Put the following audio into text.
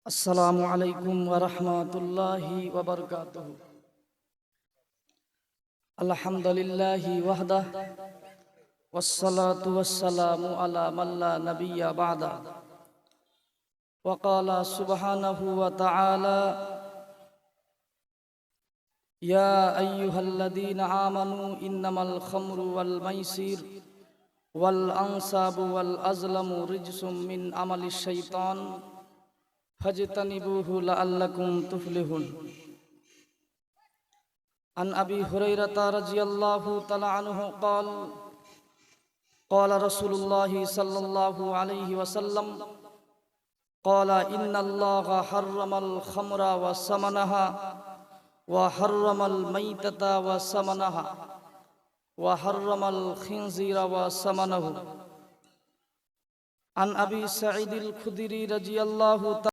আসসালামু আলাইকুম ওয়া রাহমাতুল্লাহি ওয়া বারাকাতুহু। আলহামদুলিল্লাহি ওয়াহদাহ ওয়াসসালাতু ওয়াসসালামু আলা মান লা নাবিয়্যা বা'দা। ওয়া ক্বালা সুবহানাহু ওয়া তাআলা ইয়া আইয়ুহাল্লাযীনা আমানু ইন্নামাল খামরু ওয়াল মাইসির ওয়াল আনসাবু ওয়াল আজলামু রিজসুম মিন আমালিশ শাইতান ফাজতানিবুহু লাআল্লাকুম তুফলিহুন। عن أبي هريرة رضي الله تعالى عنه قال قال رسول الله صلى الله عليه وسلم قال إن الله حرم الخمر وثمنها وحرم الميتة وثمنها وحرم الخنزير وثمنه. عن أبي سعيد الخدري رضي الله تعالى